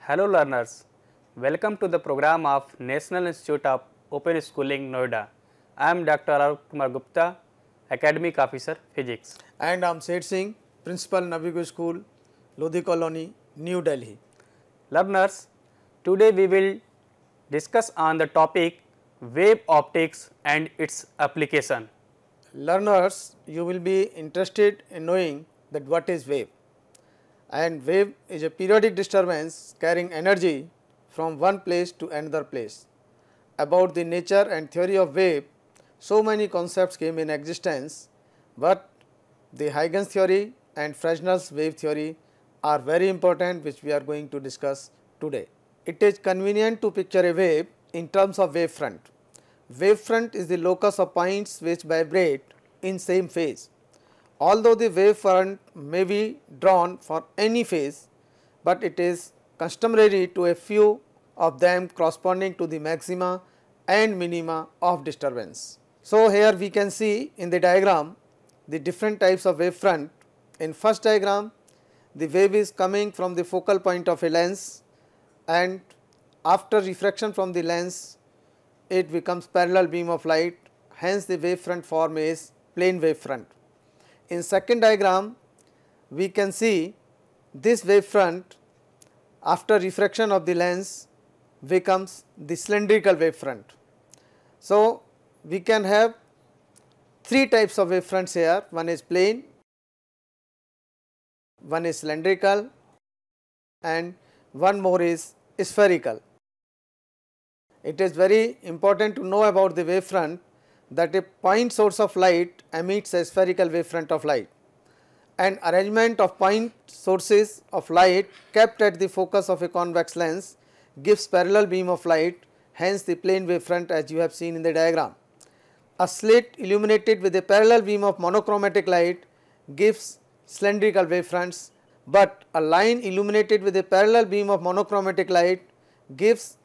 Hello learners, welcome to the program of National Institute of Open Schooling Noida. I am Dr. Arun Kumar Gupta, Academic Officer Physics. And I am Seth Singh, Principal Navigo School, Lodhi Colony, New Delhi. Learners, today we will discuss on the topic wave optics and its application. Learners, you will be interested in knowing that what is wave. And wave is a periodic disturbance carrying energy from one place to another place. About the nature and theory of wave, so many concepts came in existence, but the Huygens theory and Fresnel's wave theory are very important, which we are going to discuss today. It is convenient to picture a wave in terms of wave front. Wave front is the locus of points which vibrate in same phase. Although the wave front may be drawn for any phase, but it is customary to a few of them corresponding to the maxima and minima of disturbance. So, here we can see in the diagram the different types of wave front. In first diagram, the wave is coming from the focal point of a lens, and after refraction from the lens it becomes parallel beam of light, hence the wave front form is plane wave front. In second diagram, we can see this wave front after refraction of the lens becomes the cylindrical wave front. So, we can have three types of wave fronts here. One is plane, one is cylindrical, and one more is spherical. It is very important to know about the wave front that a point source of light emits a spherical wave front of light. An arrangement of point sources of light kept at the focus of a convex lens gives parallel beam of light, hence the plane wave front as you have seen in the diagram. A slit illuminated with a parallel beam of monochromatic light gives cylindrical wave fronts, but a line illuminated with a parallel beam of monochromatic light gives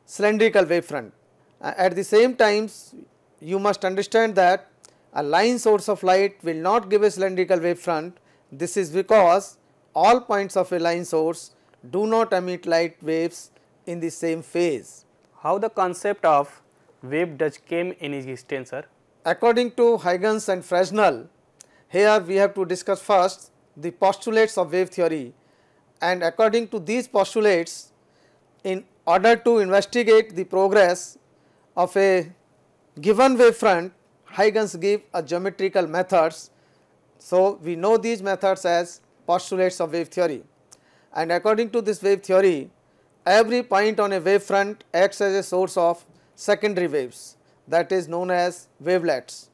cylindrical wave front. At the same time, you must understand that a line source of light will not give a cylindrical wave front. This is because all points of a line source do not emit light waves in the same phase. How the concept of wave does came in existence, sir? According to Huygens and Fresnel, here we have to discuss first the postulates of wave theory, and according to these postulates, in order to investigate the progress of a given wave front, Huygens gave a geometrical methods. So, we know these methods as postulates of wave theory, and according to this wave theory, every point on a wave front acts as a source of secondary waves, that is known as wavelets.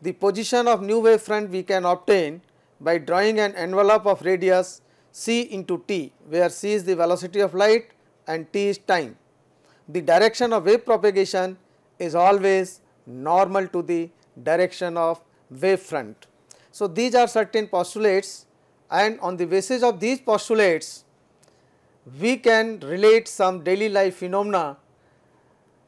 The position of new wave front we can obtain by drawing an envelope of radius c into t, where c is the velocity of light and t is time. The direction of wave propagation is always normal to the direction of wave front. So, these are certain postulates, and on the basis of these postulates we can relate some daily life phenomena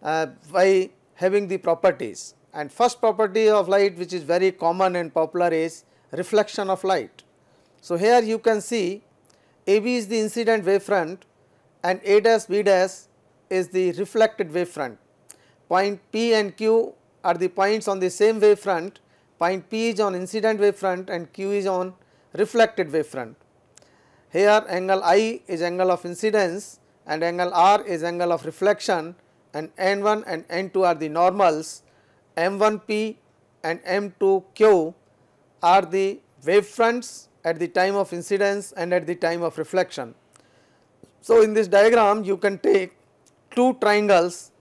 by having the properties. And first property of light, which is very common and popular, is reflection of light. So, here you can see AB is the incident wave front and A dash B dash is the reflected wave front. Point P and Q are the points on the same wave front. Point P is on incident wave front and Q is on reflected wave front. Here angle I is angle of incidence and angle R is angle of reflection, and N1 and N2 are the normals. M1P and M2Q are the wave fronts at the time of incidence and at the time of reflection. So, in this diagram you can take two triangles,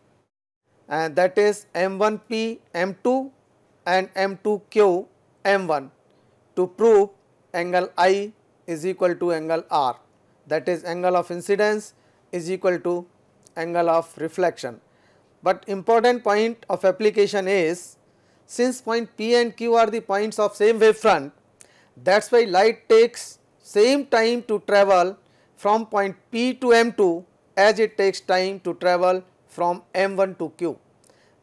and that is M1P M2 and M2Q M1, to prove angle I is equal to angle R, that is angle of incidence is equal to angle of reflection. But important point of application is, since point P and Q are the points of same wave front, that is why light takes same time to travel from point P to M2 as it takes time to travel from M1 to Q.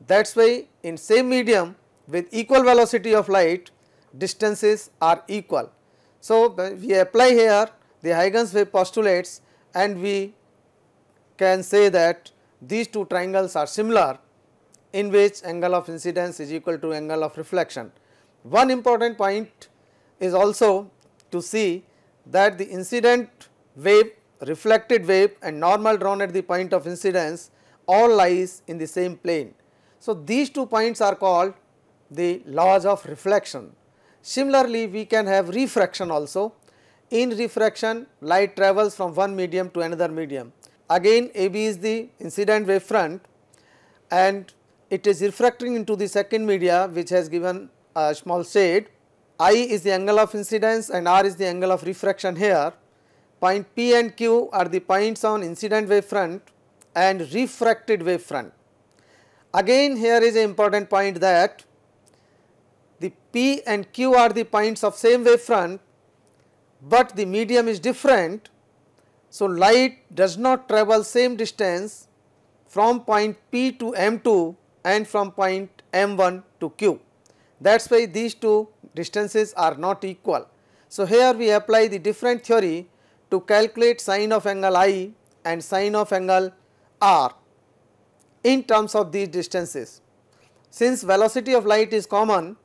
That is why in same medium with equal velocity of light, distances are equal. So, we apply here the Huygens wave postulates and we can say that these two triangles are similar, in which angle of incidence is equal to angle of reflection. One important point is also to see that the incident wave, reflected wave and normal drawn at the point of incidence all lies in the same plane. So, these 2 points are called the laws of reflection. Similarly, we can have refraction also. In refraction, light travels from one medium to another medium. Again, AB is the incident wave front and it is refracting into the second media, which has given a small shade. I is the angle of incidence and R is the angle of refraction here. Point P and Q are the points on incident wave front and refracted wave front. Again, here is an important point that the P and Q are the points of same wave front, but the medium is different. So, light does not travel same distance from point P to M2 and from point M1 to Q. That is why these two distances are not equal. So, here we apply the different theory to calculate sine of angle I and sine of angle R in terms of these distances. Since velocity of light is common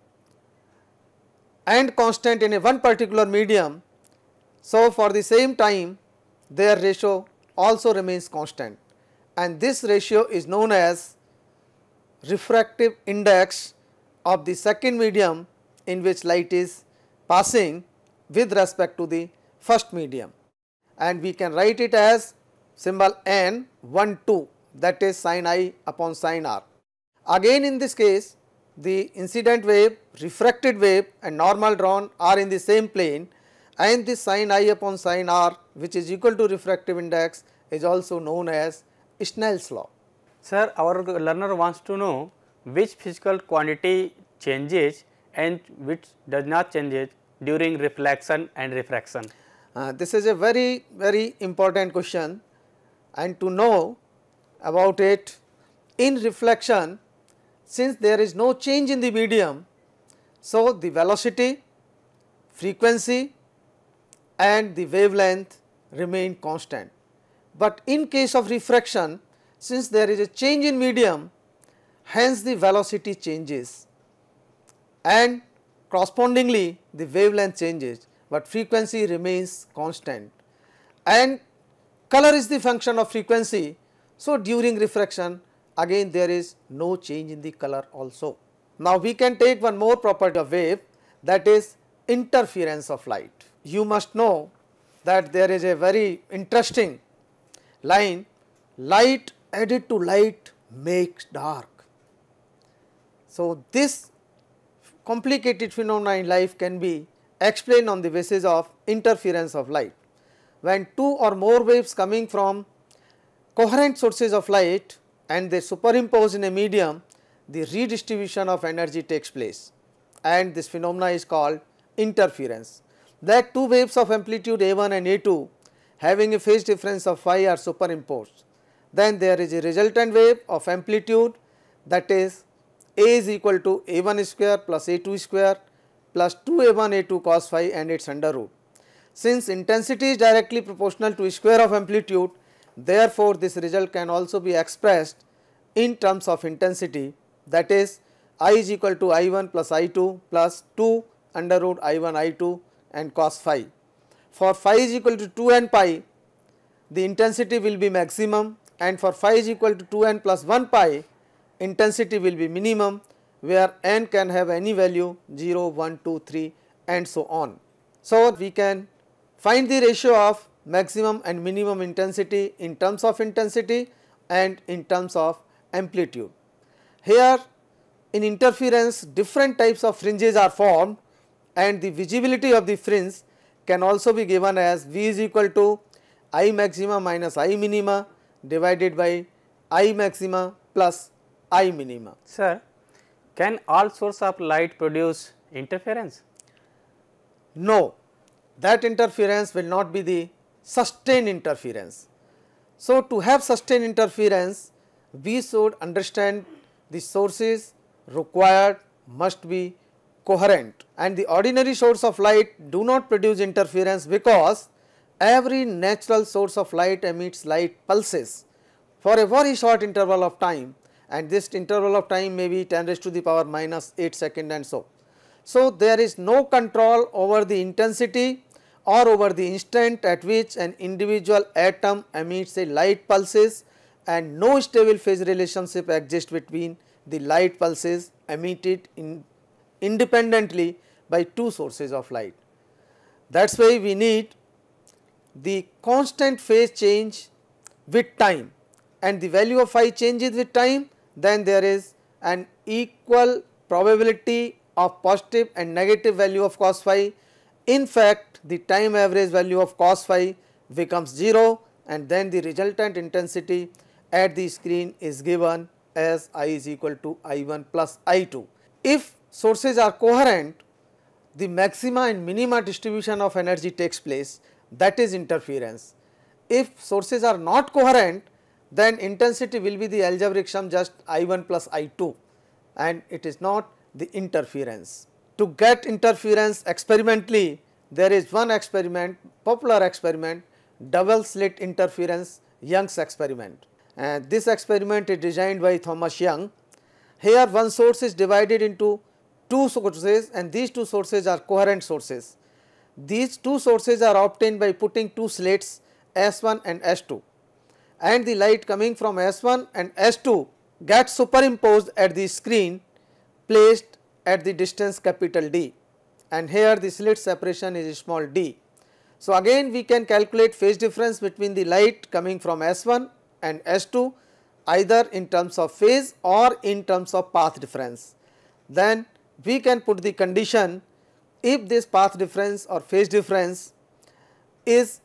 and constant in a one particular medium, so for the same time their ratio also remains constant, and this ratio is known as refractive index of the second medium in which light is passing with respect to the first medium, and we can write it as symbol n 1 2, that is sin I upon sin R. Again, in this case the incident wave, refracted wave and normal drawn are in the same plane, and this sin I upon sin R, which is equal to refractive index, is also known as Snell's law. Sir, our learner wants to know which physical quantity changes and which does not change during reflection and refraction. This is a very important question, and to know about it, in reflection, since there is no change in the medium, so the velocity, frequency and the wavelength remain constant. But in case of refraction, since there is a change in medium, hence the velocity changes and correspondingly the wavelength changes, but frequency remains constant, and color is the function of frequency. So, during refraction again there is no change in the color also. Now, we can take one more property of wave, that is interference of light. You must know that there is a very interesting line, light added to light makes dark. So, this complicated phenomena in life can be explained on the basis of interference of light. When two or more waves coming from coherent sources of light and they superimpose in a medium, the redistribution of energy takes place, and this phenomena is called interference. That two waves of amplitude A1 and A2 having a phase difference of phi are superimposed, then there is a resultant wave of amplitude, that is A is equal to A1 square plus A2 square plus 2A1 A2 cos phi and its under root. Since intensity is directly proportional to square of amplitude, therefore, this result can also be expressed in terms of intensity, that is I is equal to I1 plus I2 plus 2 under root I1 I2 and cos phi. For phi is equal to 2n pi, the intensity will be maximum, and for phi is equal to 2n plus 1 pi, intensity will be minimum, where n can have any value 0, 1, 2, 3 and so on. So, we can find the ratio of maximum and minimum intensity in terms of intensity and in terms of amplitude. Here in interference different types of fringes are formed, and the visibility of the fringe can also be given as V is equal to I maxima minus I minima divided by I maxima plus I minima. Sir, can all source of light produce interference? No, that interference will not be the sustained interference. So, to have sustained interference, we should understand the sources required must be coherent, and the ordinary source of light do not produce interference because every natural source of light emits light pulses, for a very short interval of time, and this interval of time may be 10 raised to the power minus 8 second and so. So, there is no control over the intensity or over the instant at which an individual atom emits a light pulses, and no stable phase relationship exists between the light pulses emitted independently by two sources of light. That is why we need the constant phase change with time, and the value of phi changes with time, then there is an equal probability of positive and negative value of cos phi. In fact, the time average value of cos phi becomes 0, and then the resultant intensity at the screen is given as I is equal to I1 plus I2. If sources are coherent, the maxima and minima distribution of energy takes place, that is interference. If sources are not coherent, then intensity will be the algebraic sum just I1 plus I2, and it is not the interference. To get interference experimentally, there is one experiment, popular experiment, double slit interference, Young's experiment, and this experiment is designed by Thomas Young. Here one source is divided into two sources, and these two sources are coherent sources. These two sources are obtained by putting two slits S1 and S2, and the light coming from S1 and S2 gets superimposed at the screen placed at the distance capital D, and here the slit separation is small d. So, again we can calculate phase difference between the light coming from S1 and S2 either in terms of phase or in terms of path difference. Then we can put the condition, if this path difference or phase difference is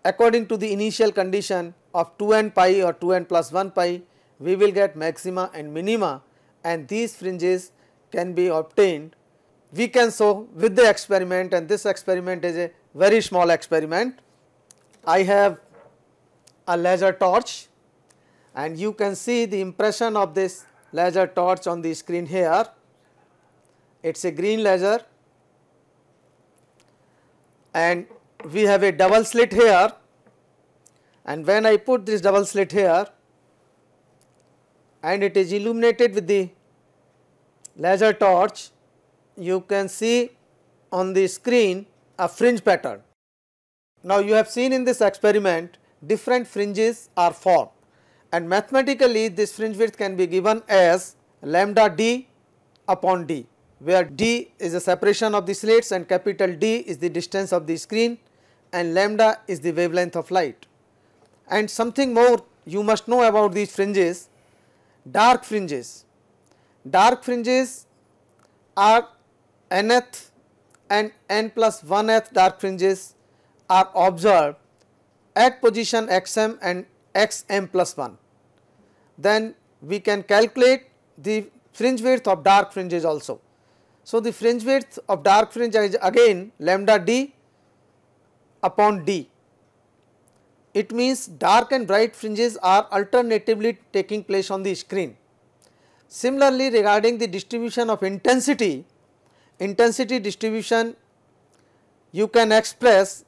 according to the initial condition of 2n pi or 2n plus 1 pi, we will get maxima and minima, and these fringes can be obtained. We can show with the experiment, and this experiment is a very small experiment. I have a laser torch, and you can see the impression of this laser torch on the screen here. It is a green laser, and we have a double slit here, and when I put this double slit here and it is illuminated with the laser torch, you can see on the screen a fringe pattern. Now, you have seen in this experiment different fringes are formed, and mathematically this fringe width can be given as lambda d upon d, where d is the separation of the slits and capital D is the distance of the screen and lambda is the wavelength of light. And something more you must know about these fringes, dark fringes. Dark fringes are nth and n plus 1th dark fringes are observed at position xm and xm plus 1. Then we can calculate the fringe width of dark fringes also. So, the fringe width of dark fringe is again lambda d upon d. It means dark and bright fringes are alternatively taking place on the screen. Similarly, regarding the distribution of intensity distribution you can express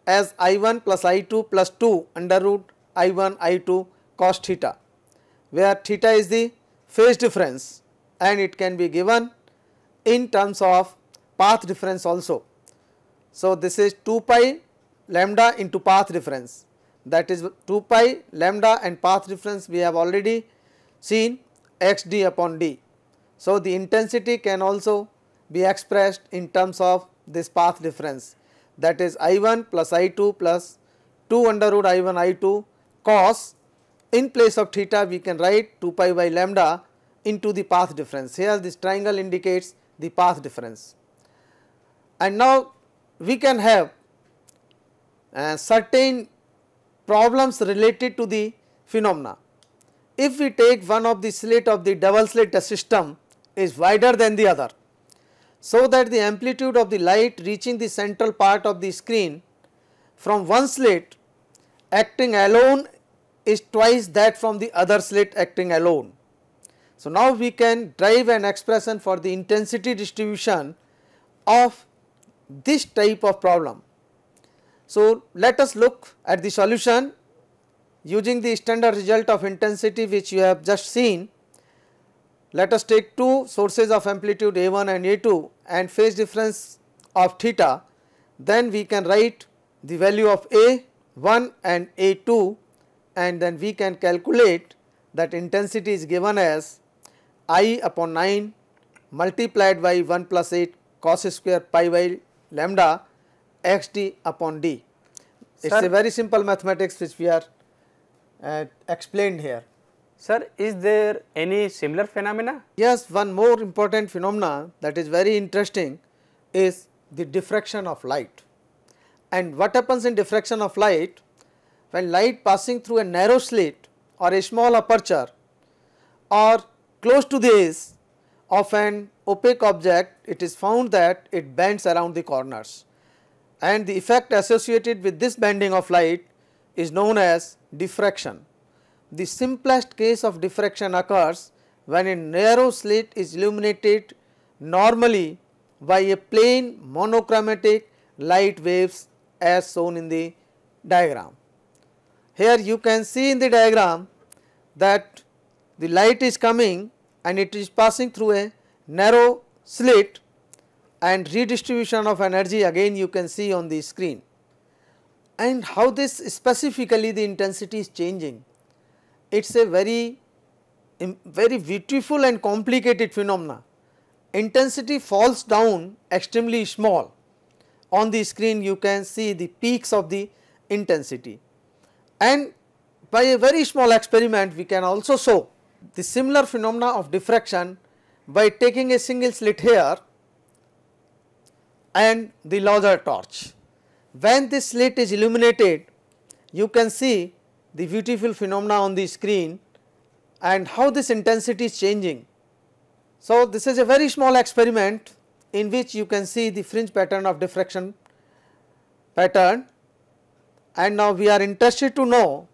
as I1 plus I2 plus 2 under root I1 I2 cos theta, where theta is the phase difference and it can be given in terms of path difference also. So, this is 2 pi lambda into path difference, that is 2 pi lambda and path difference we have already seen x d upon d. So, the intensity can also be expressed in terms of this path difference, that is I1 plus I2 plus 2 under root I1 I2 cos, in place of theta we can write 2 pi by lambda into the path difference. Here this triangle indicates the path difference. And now we can have certain problems related to the phenomena. If we take one of the slit of the double slit system is wider than the other, so that the amplitude of the light reaching the central part of the screen from one slit acting alone is twice that from the other slit acting alone. So, now we can derive an expression for the intensity distribution of this type of problem. So, let us look at the solution. using the standard result of intensity which you have just seen, let us take two sources of amplitude A1 and A2 and phase difference of theta, then we can write the value of A1 and A2 and then we can calculate that intensity is given as I upon 9 multiplied by 1 plus 8 cos square pi by lambda x d upon d. It is a very simple mathematics which we are explained here. Sir, is there any similar phenomena? Yes, one more important phenomena that is very interesting is the diffraction of light. And what happens in diffraction of light? When light passing through a narrow slit or a small aperture or close to the edge of an opaque object, it is found that it bends around the corners, and the effect associated with this bending of light is known as diffraction. The simplest case of diffraction occurs when a narrow slit is illuminated normally by a plain monochromatic light waves as shown in the diagram. Here you can see in the diagram that the light is coming and it is passing through a narrow slit, and redistribution of energy again you can see on the screen. And how this specifically the intensity is changing? It is a very beautiful and complicated phenomena. Intensity falls down extremely small. On the screen you can see the peaks of the intensity, and by a very small experiment we can also show the similar phenomena of diffraction by taking a single slit here and the laser torch. When this slit is illuminated, you can see the beautiful phenomena on the screen and how this intensity is changing. So, this is a very small experiment in which you can see the fringe pattern of diffraction pattern, and now we are interested to know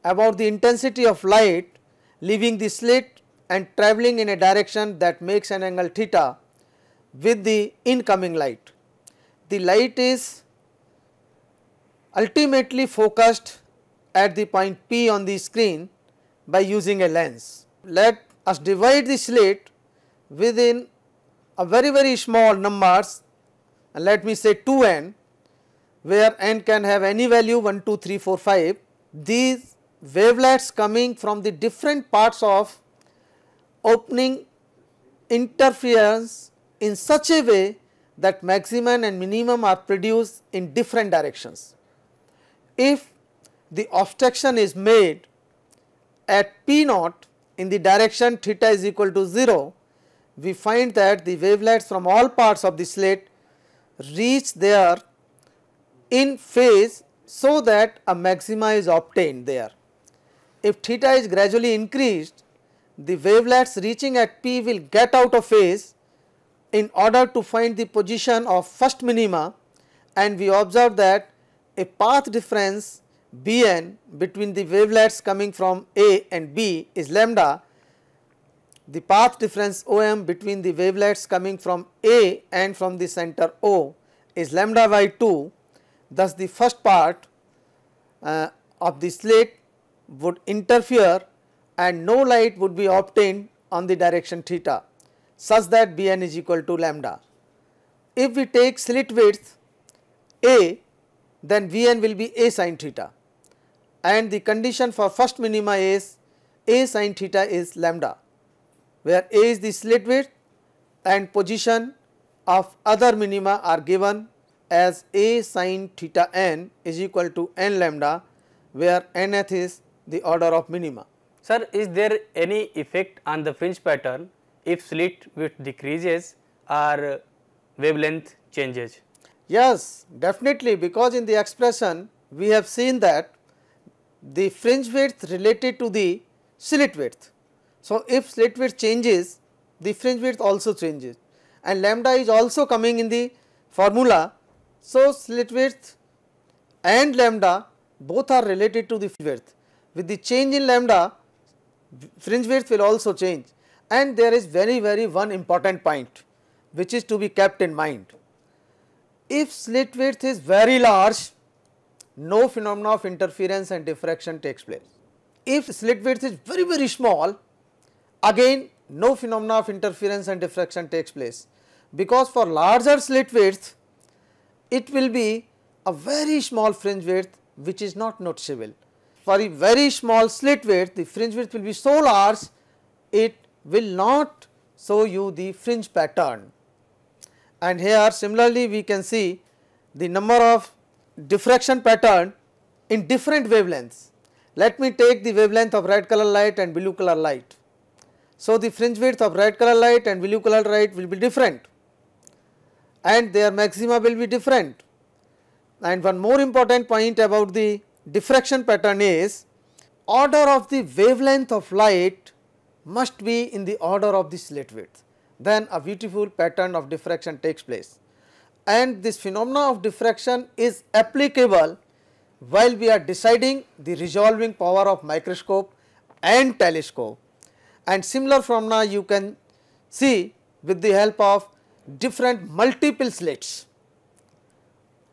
about the intensity of light leaving the slit and travelling in a direction that makes an angle theta with the incoming light. The light is ultimately focused at the point P on the screen by using a lens. Let us divide the slit within a very small numbers, and let me say 2n, where n can have any value 1, 2, 3, 4, 5. These wavelets coming from the different parts of opening interference in such a way that maximum and minimum are produced in different directions. If the obstruction is made at P naught in the direction theta is equal to 0, we find that the wavelets from all parts of the slit reach there in phase so that a maxima is obtained there. If theta is gradually increased, the wavelets reaching at P will get out of phase in order to find the position of first minima, and we observe that a path difference Bn between the wavelets coming from A and B is lambda. The path difference Om between the wavelets coming from A and from the center O is lambda by 2. Thus, the first part of the slit would interfere and no light would be obtained on the direction theta, such that Bn is equal to lambda. If we take slit width A, then Vn will be A sin theta, and the condition for first minima is A sin theta is lambda, where A is the slit width and position of other minima are given as A sin theta n is equal to n lambda, where nth is the order of minima. Sir, is there any effect on the fringe pattern if slit width decreases or wavelength changes? Yes, definitely, because in the expression we have seen that the fringe width related to the slit width. So, if slit width changes, the fringe width also changes, and lambda is also coming in the formula. So, slit width and lambda both are related to the width. With the change in lambda, fringe width will also change, and there is very one important point which is to be kept in mind. If slit width is very large, no phenomena of interference and diffraction takes place. If slit width is very small, again no phenomena of interference and diffraction takes place, because for larger slit width it will be a very small fringe width which is not noticeable. For a very small slit width, the fringe width will be so large, it will not show you the fringe pattern. And here similarly we can see the number of diffraction pattern in different wavelengths. Let me take the wavelength of red color light and blue color light. So, the fringe width of red color light and blue color light will be different, and their maxima will be different. And one more important point about the diffraction pattern is, order of the wavelength of light must be in the order of the slit width, then a beautiful pattern of diffraction takes place. And this phenomena of diffraction is applicable while we are deciding the resolving power of microscope and telescope, and similar phenomena you can see with the help of different multiple slits.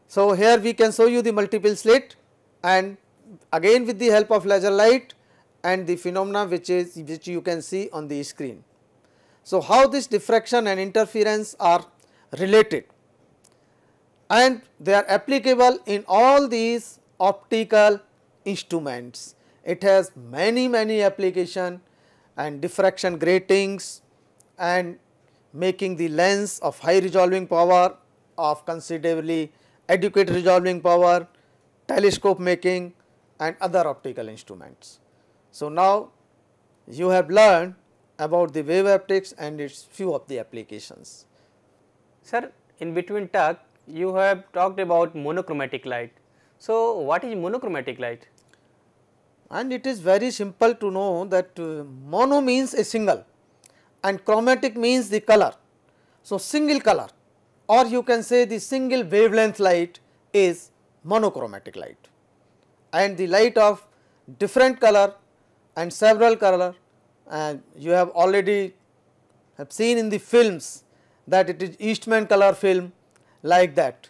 So, here we can show you the multiple slit, and again with the help of laser light and the phenomena which you can see on the screen. So, how this diffraction and interference are related, and they are applicable in all these optical instruments. It has many application, and diffraction gratings and making the lens of high resolving power, of considerably adequate resolving power, telescope making and other optical instruments. So, now you have learned about the wave optics and its few of the applications. Sir, in between talk you have talked about monochromatic light. So, what is monochromatic light? And it is very simple to know that mono means a single and chromatic means the color. So, single color, or you can say the single wavelength light is monochromatic light, and the light of different color and several color, and you have already have seen in the films that it is Eastman color film like that.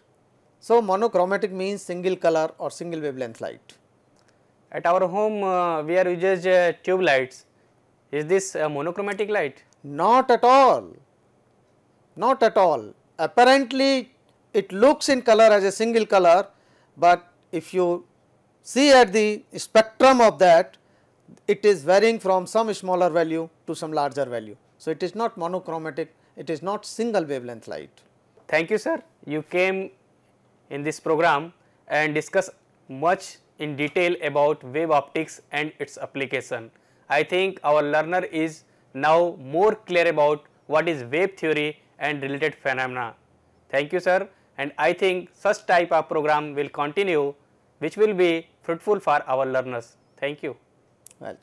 So, monochromatic means single color or single wavelength light. At our home we are uses tube lights. Is this monochromatic light? Not at all, not at all. Apparently it looks in color as a single color, but if you see at the spectrum of that, it is varying from some smaller value to some larger value. So, it is not monochromatic, it is not single wavelength light. Thank you, sir. You came in this program and discussed much in detail about wave optics and its application. I think our learner is now more clear about what is wave theory and related phenomena. Thank you, sir, and I think such type of program will continue, which will be fruitful for our learners. Thank you. Welcome.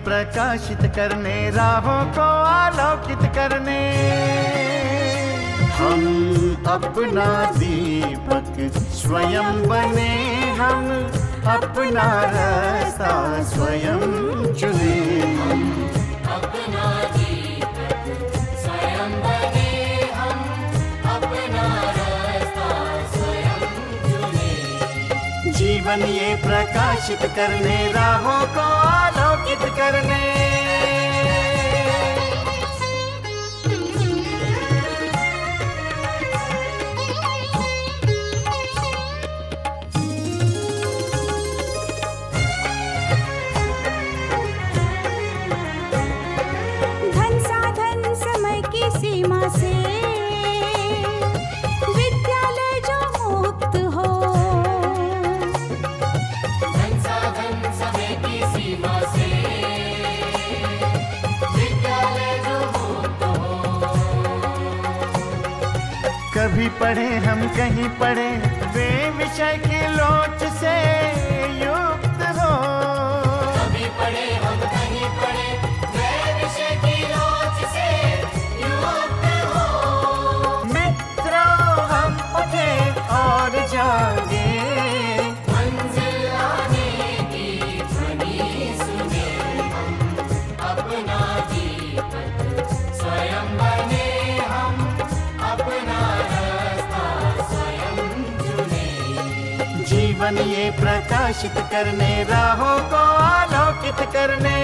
प्रकाशित करने राहों को आलोकित करने, हम अपना दीपक स्वयं बने, हम अपना रास्ता स्वयं चुने, हम अपना दीपक स्वयं बने, हम अपना रास्ता स्वयं चुने। जीवन ये प्रकाशित करने राहों को आलोकित करने। कभी पढ़े हम कहीं पढ़े, वे विषय की लोच से युक्त हो। कभी पढ़े हम कहीं पढ़े, वे विषय की लोच से युक्त हो। मित्रों हम उठे और जागे, मंजिल आने की ध्वनि सुने हम, अपना जीवन स्वयं बने हम, अपना रास्ता स्वयं चुने। जीवन ये प्रकाशित करने, राहों को आलोकित करने।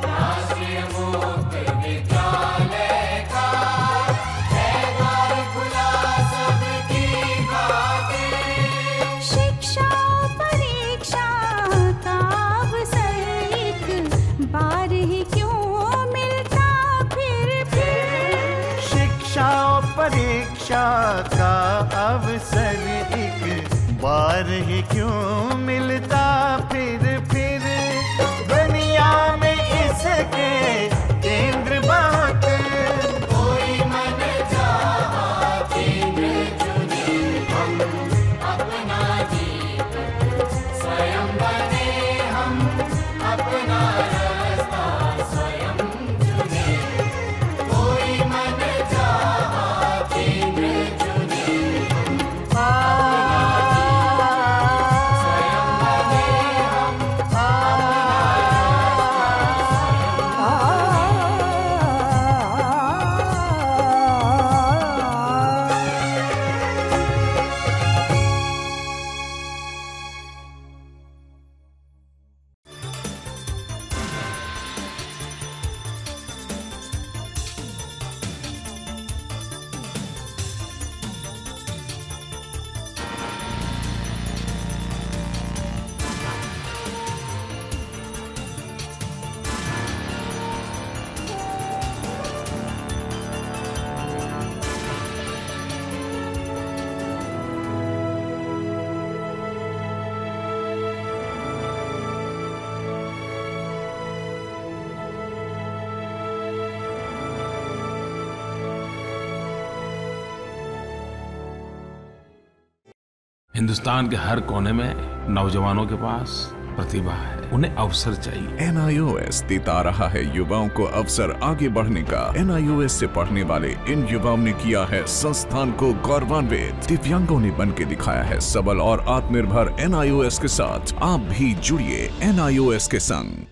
राष्ट्रीय मुक्त विद्यालय का है द्वार खुला सबकी खातिर। शिक्षा परीक्षा का अवसर एक बार ही क्यों मिलता फिर। शिक्षा और परीक्षा का अवसर एक बार ही क्यों मिलता फिर। दुनिया में इसके केंद्र बहुत, कोई मन चाहा केंद्र चुने हम, अपना जीवन स्वयं बने हम, अपना रास्ता स्वयं चुने। कोई मन चाहा केंद्र चुने हम, स्वयं बने हम, हिंदुस्तान के हर कोने में नौजवानों के पास प्रतिभा है, उन्हें अवसर चाहिए। NIOS देता रहा है युवाओं को अवसर आगे बढ़ने का। NIOS से पढ़ने वाले इन युवाओं ने किया है संस्थान को गौरवान्वित। दिव्यांगों ने बन के दिखाया है सबल और आत्मनिर्भर। NIOS के साथ आप भी जुड़िए NIOS के संग।